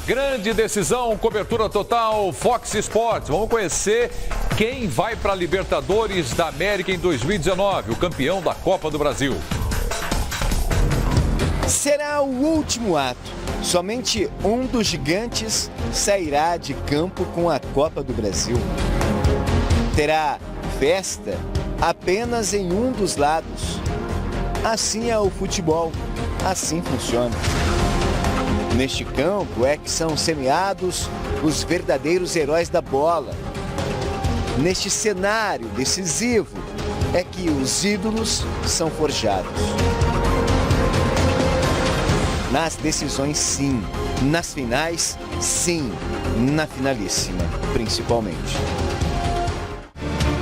grande decisão, cobertura total, Fox Sports. Vamos conhecer quem vai para a Libertadores da América em 2019, o campeão da Copa do Brasil. Será o último ato. Somente um dos gigantes sairá de campo com a Copa do Brasil. Terá festa apenas em um dos lados. Assim é o futebol, assim funciona. Neste campo é que são semeados os verdadeiros heróis da bola. Neste cenário decisivo é que os ídolos são forjados. Nas decisões, sim. Nas finais, sim. Na finalíssima, principalmente.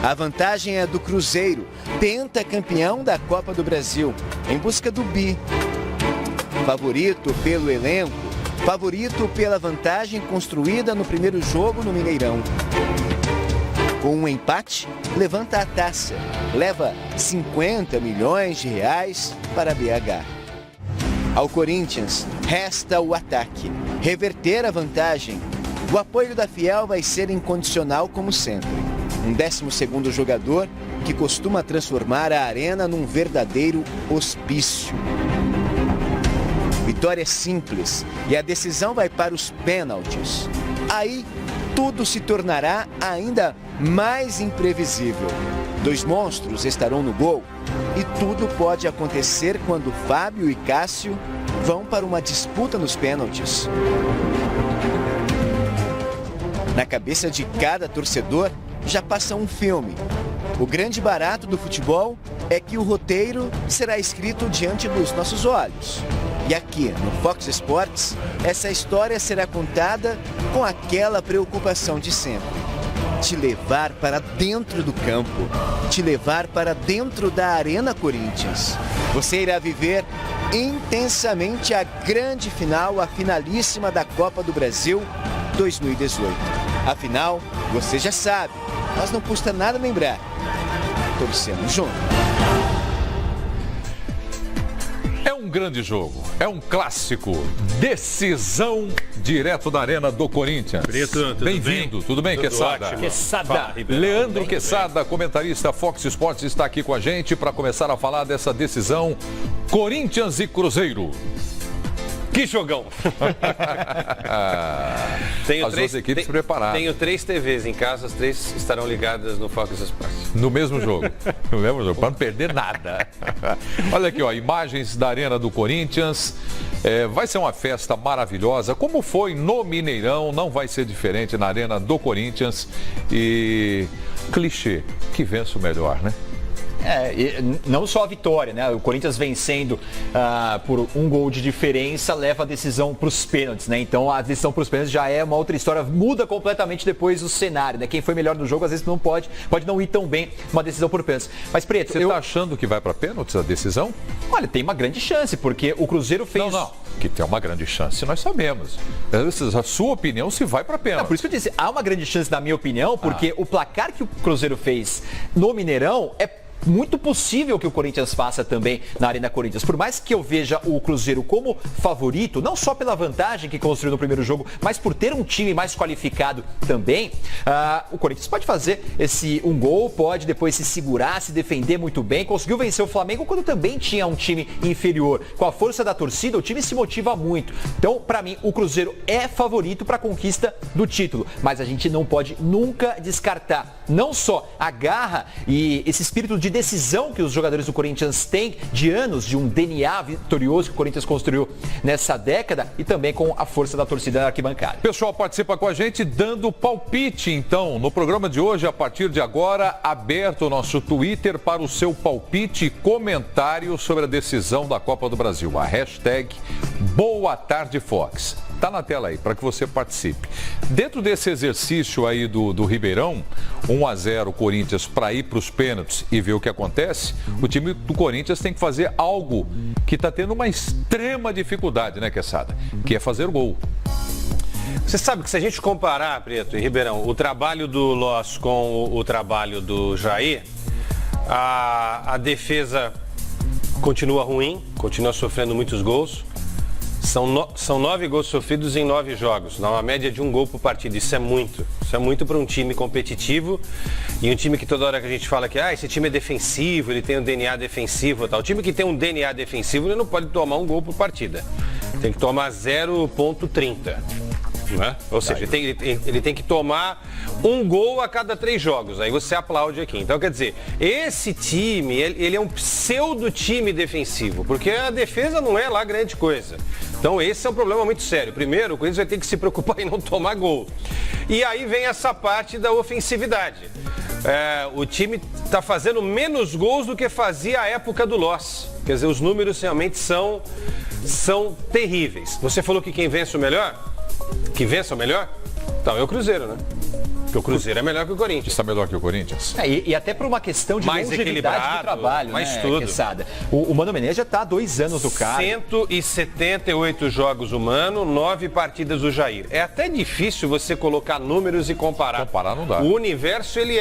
A vantagem é do Cruzeiro, pentacampeão da Copa do Brasil, em busca do bi. Favorito pelo elenco, favorito pela vantagem construída no primeiro jogo no Mineirão. Com um empate, levanta a taça, leva 50 milhões de reais para BH. Ao Corinthians, resta o ataque, reverter a vantagem. O apoio da Fiel vai ser incondicional como sempre. Um 12º jogador que costuma transformar a arena num verdadeiro hospício. Vitória simples e a decisão vai para os pênaltis. Aí, tudo se tornará ainda mais imprevisível. 2 monstros estarão no gol e tudo pode acontecer quando Fábio e Cássio vão para uma disputa nos pênaltis. Na cabeça de cada torcedor já passa um filme. O grande barato do futebol é que o roteiro será escrito diante dos nossos olhos. E aqui, no Fox Sports, essa história será contada com aquela preocupação de sempre. Te levar para dentro do campo, te levar para dentro da Arena Corinthians. Você irá viver intensamente a grande final, a finalíssima da Copa do Brasil 2018. Afinal, você já sabe, mas não custa nada lembrar. Torcemos junto. É um grande jogo, é um clássico, decisão direto da Arena do Corinthians. Preto, bem-vindo, tudo bem, Quesada? Quesada. Leandro Quesada, comentarista Fox Sports, está aqui com a gente para começar a falar dessa decisão Corinthians e Cruzeiro. Que jogão! As duas equipes preparadas. Tenho 3 TVs em casa, as 3 estarão ligadas no Fox Sports. No mesmo jogo. No mesmo jogo, para não perder nada. Olha aqui, ó, imagens da Arena do Corinthians. Vai ser uma festa maravilhosa, como foi no Mineirão, não vai ser diferente na Arena do Corinthians. E clichê, que vence o melhor, né? Não só a vitória, né? O Corinthians vencendo por 1 gol de diferença leva a decisão para os pênaltis, né? Então a decisão para os pênaltis já é uma outra história, muda completamente depois o cenário, né? Quem foi melhor no jogo às vezes não pode não ir tão bem uma decisão por pênaltis. Mas Preto, você está achando que vai para pênaltis a decisão? Olha, tem uma grande chance, porque o Cruzeiro fez... Não, que tem uma grande chance, nós sabemos. A sua opinião se vai para pênalti. Por isso que eu disse, há uma grande chance na minha opinião, porque o placar que o Cruzeiro fez no Mineirão é muito possível que o Corinthians faça também na Arena Corinthians. Por mais que eu veja o Cruzeiro como favorito, não só pela vantagem que construiu no primeiro jogo, mas por ter um time mais qualificado também, o Corinthians pode fazer esse 1 gol, pode depois se segurar, se defender muito bem. Conseguiu vencer o Flamengo quando também tinha um time inferior. Com a força da torcida, o time se motiva muito. Então, para mim, o Cruzeiro é favorito para a conquista do título. Mas a gente não pode nunca descartar não só a garra e esse espírito de decisão que os jogadores do Corinthians têm de anos, de um DNA vitorioso que o Corinthians construiu nessa década, e também com a força da torcida na arquibancada. Pessoal, participa com a gente dando palpite, então, no programa de hoje, a partir de agora, aberto o nosso Twitter para o seu palpite e comentário sobre a decisão da Copa do Brasil. A hashtag Boa Tarde Fox. Tá na tela aí, para que você participe. Dentro desse exercício aí do Ribeirão, 1-0 Corinthians para ir para os pênaltis e ver o que acontece, o time do Corinthians tem que fazer algo que está tendo uma extrema dificuldade, né, Quesada? Que é fazer gol. Você sabe que se a gente comparar, Preto e Ribeirão, o trabalho do Loss com o trabalho do Jair, a defesa continua ruim, continua sofrendo muitos gols. São 9 gols sofridos em 9 jogos, dá uma média de 1 gol por partida. Isso é muito para um time competitivo e um time que toda hora que a gente fala que esse time é defensivo, ele tem um DNA defensivo e tal. O time que tem um DNA defensivo, ele não pode tomar 1 gol por partida, tem que tomar 0,30. Né? Ou seja, ele tem que tomar 1 gol a cada 3 jogos, aí você aplaude aqui. Então, quer dizer, esse time, ele é um pseudo time defensivo, porque a defesa não é lá grande coisa. Então, esse é um problema muito sério. Primeiro, o Corinthians vai ter que se preocupar em não tomar gol. E aí vem essa parte da ofensividade. O time está fazendo menos gols do que fazia a época do Loss. Quer dizer, os números realmente são terríveis. Você falou que quem vence o melhor? Que vença o melhor? Então é o Cruzeiro, né? Porque o Cruzeiro é melhor que o Corinthians. Está melhor que o Corinthians? E até por uma questão de mais longevidade do trabalho, mais né, tudo. Quesada? O Mano Menezes já está há 2 anos no cargo. 178 jogos o Mano, 9 partidas o Jair. É até difícil você colocar números e comparar. Comparar não dá. O universo, ele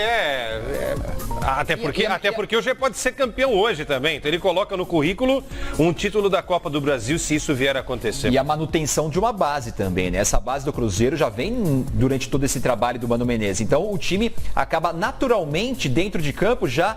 até porque o Jair pode ser campeão hoje também. Então ele coloca no currículo um título da Copa do Brasil, se isso vier a acontecer. E a manutenção de uma base também, né? Essa base do Cruzeiro já vem durante todo esse trabalho do Mano Menezes. Então o time acaba naturalmente dentro de campo já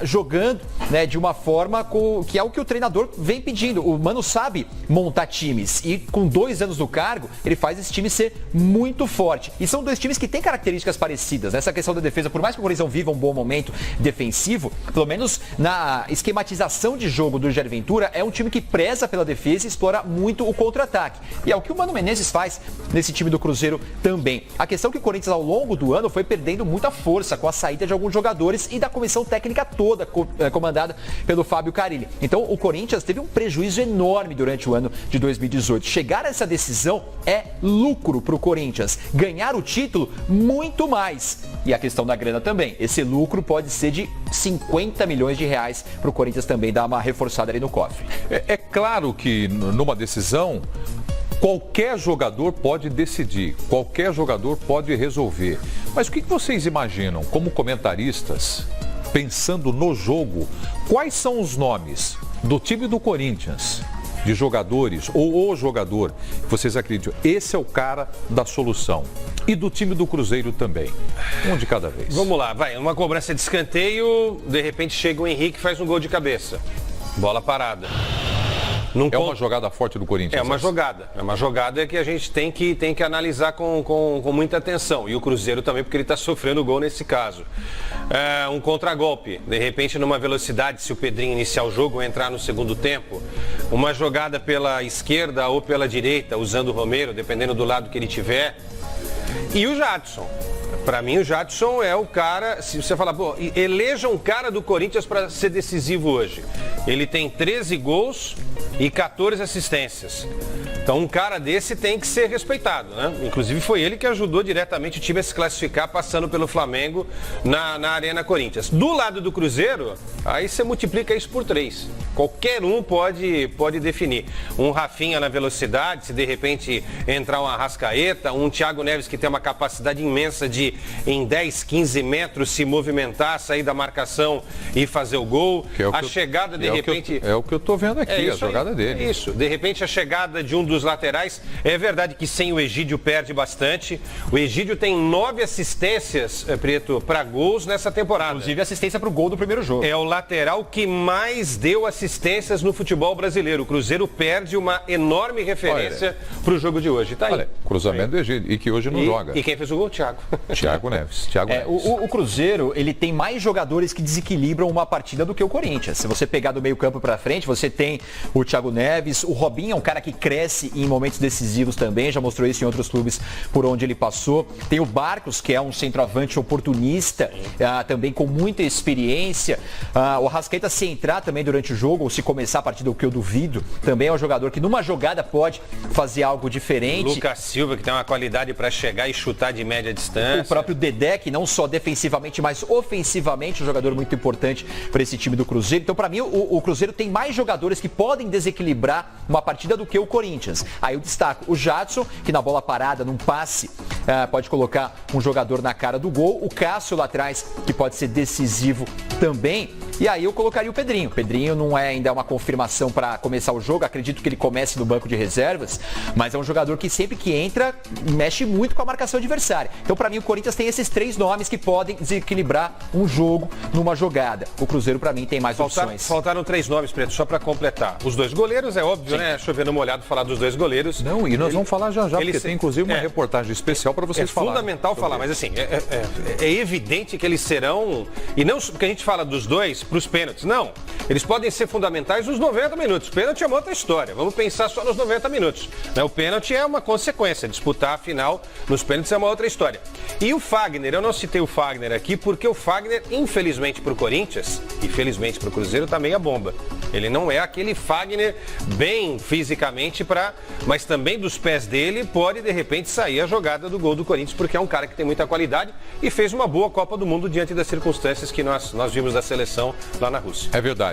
jogando, né, de uma forma que é o que o treinador vem pedindo. O Mano sabe montar times e com 2 anos no cargo ele faz esse time ser muito forte. E são 2 times que têm características parecidas. Nessa questão da defesa, por mais que o Corinthians viva um bom momento defensivo, pelo menos na esquematização de jogo do Jair Ventura, é um time que preza pela defesa e explora muito o contra-ataque. E é o que o Mano Menezes faz nesse time do Cruzeiro também. A questão é que o Corinthians ao longo do ano foi perdendo muita força com a saída de alguns jogadores e da comissão técnica toda comandada pelo Fábio Carille. Então o Corinthians teve um prejuízo enorme durante o ano de 2018. Chegar a essa decisão é lucro para o Corinthians. Ganhar o título, muito mais. E a questão da grana também. Esse lucro pode ser de 50 milhões de reais para o Corinthians também dar uma reforçada ali no cofre. É claro que numa decisão qualquer jogador pode decidir, qualquer jogador pode resolver. Mas o que vocês imaginam, como comentaristas, pensando no jogo, quais são os nomes do time do Corinthians, de jogadores, ou o jogador, que vocês acreditam, esse é o cara da solução? E do time do Cruzeiro também. Um de cada vez. Vamos lá, vai. Uma cobrança de escanteio, de repente chega o Henrique e faz um gol de cabeça. Bola parada. Uma jogada forte do Corinthians. É uma jogada que a gente tem que analisar com muita atenção. E o Cruzeiro também, porque ele está sofrendo gol nesse caso. Um contragolpe, de repente numa velocidade, se o Pedrinho iniciar o jogo ou entrar no segundo tempo. Uma jogada pela esquerda ou pela direita, usando o Romero, dependendo do lado que ele tiver. E o Jadson. Para mim, o Jadson é o cara, se você falar, eleja um cara do Corinthians para ser decisivo hoje. Ele tem 13 gols e 14 assistências. Então, um cara desse tem que ser respeitado, né? Inclusive, foi ele que ajudou diretamente o time a se classificar, passando pelo Flamengo na Arena Corinthians. Do lado do Cruzeiro, aí você multiplica isso por 3. Qualquer um pode definir. Um Rafinha na velocidade, se de repente entrar um Arrascaeta, um Thiago Neves que tem uma capacidade imensa de, em 10, 15 metros, se movimentar, sair da marcação e fazer o gol. Chegada, de repente... É o que eu tô vendo aqui, a jogada dele. É isso. De repente, a chegada de um dos laterais, é verdade que sem o Egídio perde bastante. O Egídio tem 9 assistências, Preto, para gols nessa temporada. Inclusive assistência para o gol do primeiro jogo. É o lateral que mais deu assistências no futebol brasileiro. O Cruzeiro perde uma enorme referência para o jogo de hoje. Tá aí. Olha, cruzamento do Egídio, e que hoje não joga. E quem fez o gol? Thiago. Thiago Neves. O Cruzeiro, ele tem mais jogadores que desequilibram uma partida do que o Corinthians. Se você pegar do meio campo para frente, você tem o Thiago Neves, o Robinho é um cara que cresce em momentos decisivos também, já mostrou isso em outros clubes por onde ele passou. Tem o Barcos, que é um centroavante oportunista, também com muita experiência. O Arrascaeta, se entrar também durante o jogo, ou se começar a partida, o que eu duvido, também é um jogador que numa jogada pode fazer algo diferente. Lucas Silva, que tem uma qualidade para chegar e chutar de média distância. O próprio Dedé, que não só defensivamente, mas ofensivamente, um jogador muito importante para esse time do Cruzeiro. Então, para mim, o Cruzeiro tem mais jogadores que podem desequilibrar uma partida do que o Corinthians. Aí eu destaco o Jadson, que na bola parada, num passe pode colocar um jogador na cara do gol. O Cássio lá atrás, que pode ser decisivo também. E aí eu colocaria o Pedrinho. O Pedrinho não é ainda uma confirmação para começar o jogo. Acredito que ele comece no banco de reservas, mas é um jogador que sempre que entra, mexe muito com a marcação adversária. Então, para mim, o Corinthians tem esses 3 nomes que podem desequilibrar um jogo numa jogada. O Cruzeiro, para mim, tem mais opções. Faltaram 3 nomes, Preto, só para completar. Os 2 goleiros, é óbvio, né? Chovendo molhado falar dos 2 goleiros. Não, e nós vamos falar já, porque tem inclusive uma reportagem especial para vocês falarem. É fundamental falar, mas assim, é evidente que eles serão, e não porque a gente fala dos 2 para os pênaltis, não. Eles podem ser fundamentais nos 90 minutos. O pênalti é uma outra história. Vamos pensar só nos 90 minutos. O pênalti é uma consequência. Disputar a final nos pênaltis é uma outra história. E o Fagner, eu não citei o Fagner aqui porque o Fagner, infelizmente para o Corinthians e felizmente para o Cruzeiro, tá meia bomba. Ele não é aquele Fagner bem fisicamente, mas também dos pés dele pode de repente sair a jogada do gol do Corinthians, porque é um cara que tem muita qualidade e fez uma boa Copa do Mundo diante das circunstâncias que nós vimos da seleção lá na Rússia. É verdade.